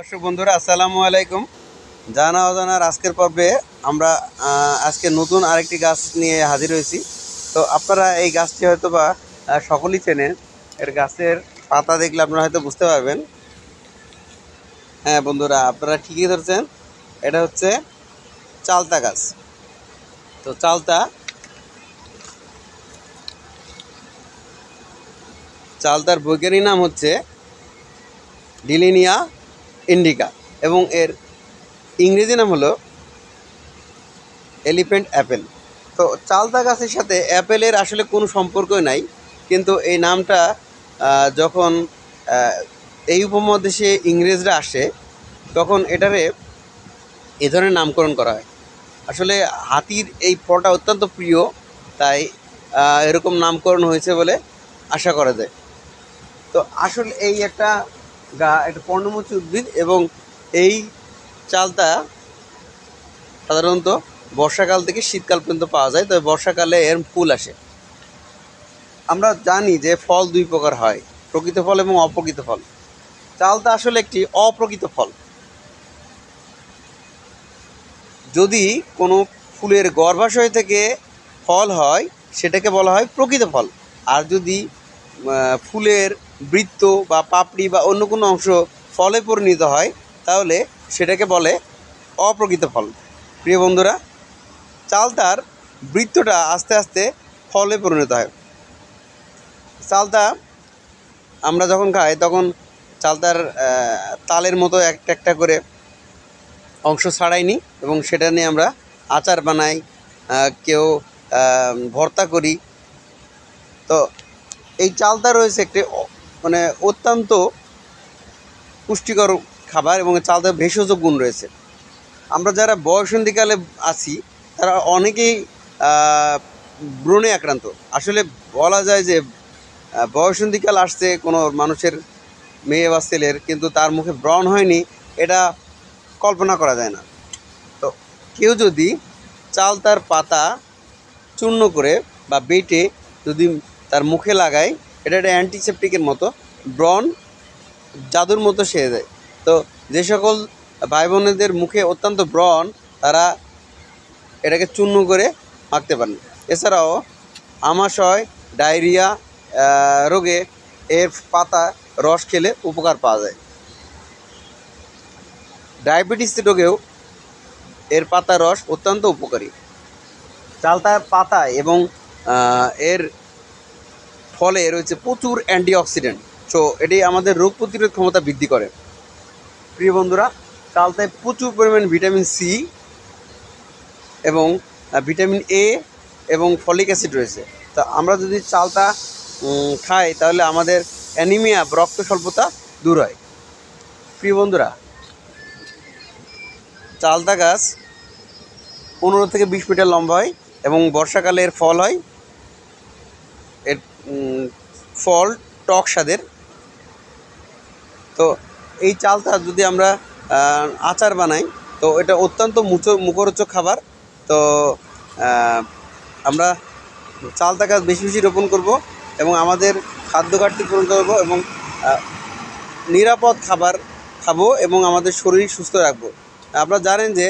দর্শক বন্ধুরা আসসালামু আলাইকুম। জানা অজানার আজকের পর্বে আমরা আজকে নতুন আরেকটি গাছ নিয়ে হাজির হয়েছি। তো আপনারা এই গাছটি হয়তো বা সকলেই চেনেন। এর গাছের পাতা দেখলে আপনারা হয়তো বুঝতে পারবেন। হ্যাঁ বন্ধুরা, আপনারা ঠিকই ধরছেন, এটা হচ্ছে চালতা গাছ। তো চালতার বৈজ্ঞানিক নাম হচ্ছে ডিলিনিয়া ইন্ডিকা এবং এর ইংরেজি নাম হলো এলিফ্যান্ট অ্যাপেল। তো চালতা গাছের সাথে অ্যাপেলের আসলে কোনো সম্পর্কই নাই, কিন্তু এই নামটা যখন এই উপমহাদেশে ইংরেজরা আসে তখন এটারে এ ধরনের নামকরণ করা হয়। আসলে হাতির এই ফলটা অত্যন্ত প্রিয়, তাই এরকম নামকরণ হয়েছে বলে আশা করা যায়। তো আসলে এই একটা একটা পর্ণমোচী উদ্ভিদ এবং এই চালতা সাধারণত বর্ষাকাল থেকে শীতকাল পর্যন্ত পাওয়া যায়, তবে বর্ষাকালে এর ফুল আসে। আমরা জানি যে ফল দুই প্রকার হয়, প্রকৃত ফল এবং অপ্রকৃত ফল। চালতা আসলে একটি অপ্রকৃত ফল। যদি কোনো ফুলের গর্ভাশয় থেকে ফল হয় সেটাকে বলা হয় প্রকৃত ফল। আর যদি ফুলের বৃত্ত বা পাপড়ি বা অন্য কোনো অংশ ফলে পরিণত হয় তাহলে সেটাকে বলে অপ্রকৃত ফল। প্রিয় বন্ধুরা, চালতার বৃত্তটা আস্তে আস্তে ফলে পরিণত হয়। চালতা আমরা যখন খাই তখন চালতার তালের মতো একটা একটা করে অংশ ছাড়াই নিই এবং সেটা নিয়ে আমরা আচার বানাই, কেউ ভর্তা করি। তো এই চালতা রয়েছে একটি মানে অত্যন্ত পুষ্টিকর খাবার এবং চালতার ভেষজ গুণ রয়েছে। আমরা যারা বয়সন্ধিকালে আছি তারা অনেকেই ব্রণে আক্রান্ত। আসলে বলা যায় যে বয়সন্ধিকাল আসছে কোনো মানুষের, মেয়ে বা ছেলের, কিন্তু তার মুখে ব্রণ হয়নি, এটা কল্পনা করা যায় না। তো কেউ যদি চালতার পাতা চূর্ণ করে বা বেটে যদি তার মুখে লাগায়, এটা একটা অ্যান্টিসেপটিকের মতো, ব্রণ জাদুর মতো সেরে যায়। তো যে সকল ভাই বোনেদের মুখে অত্যন্ত ব্রণ, তারা এটাকে চূর্ণ করে মাখতে পারেন। এছাড়াও আমাশয়, ডায়রিয়া রোগে এর পাতা রস খেলে উপকার পাওয়া যায়। ডায়াবেটিস রোগেও এর পাতা রস অত্যন্ত উপকারী। চালতার পাতায় এবং এর ফলে রয়েছে প্রচুর অ্যান্টিঅক্সিডেন্ট। সো এটি আমাদের রোগ প্রতিরোধ ক্ষমতা বৃদ্ধি করে। প্রিয় বন্ধুরা, চালতায় প্রচুর পরিমাণ ভিটামিন সি এবং ভিটামিন এ এবং ফলিক অ্যাসিড রয়েছে। তো আমরা যদি চালতা খাই তাহলে আমাদের অ্যানিমিয়া, রক্ত স্বল্পতা দূর হয়। প্রিয় বন্ধুরা, চালতা গাছ 15 থেকে 20 মিটার লম্বা হয় এবং বর্ষাকালে এর ফল হয়। এর ফল টক স্বাদের। তো এই চালতা যদি আমরা আচার বানাই তো এটা অত্যন্ত মুখরোচক খাবার। তো আমরা চালতা গাছ বেশি বেশি রোপণ করব এবং আমাদের খাদ্য ঘাটতি পূরণ করব এবং নিরাপদ খাবার খাবো এবং আমাদের শরীর সুস্থ রাখবো। আপনারা জানেন যে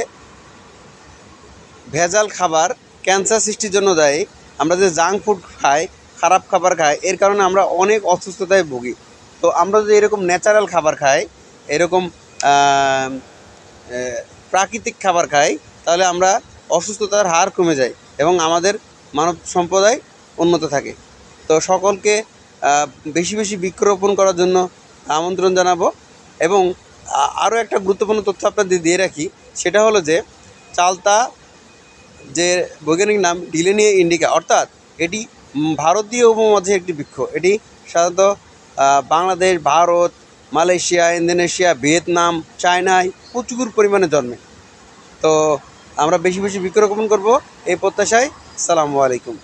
ভেজাল খাবার ক্যান্সার সৃষ্টির জন্য দায়ী। আমরা যে জাঙ্ক ফুড খাই, খারাপ খাবার খাই, এর কারণে আমরা অনেক অসুস্থতায় ভুগি। তো আমরা যদি এরকম ন্যাচারাল খাবার খাই, এরকম প্রাকৃতিক খাবার খাই, তাহলে আমরা অসুস্থতার হার কমে যায় এবং আমাদের মানব সম্প্রদায় উন্নত থাকে। তো সকলকে বেশি বেশি বৃক্ষরোপণ করার জন্য আমন্ত্রণ জানাবো। এবং আরও একটা গুরুত্বপূর্ণ তথ্য আপনাদের দিয়ে রাখি, সেটা হলো যে চালতা যে বৈজ্ঞানিক নাম ডিলিনিয়া ইন্ডিকা, অর্থাৎ এটি ভারতীয় উপমহাদেশের একটি বৃক্ষ। এটি সাধারণত Bangladesh, Bharat, Malaysia, Indonesia, Vietnam, চায়নায় প্রচুর পরিমাণে জন্মে। তো আমরা বেশি বেশি বৃক্ষরোপণ করব এই প্রত্যাশায়। আসসালামু আলাইকুম।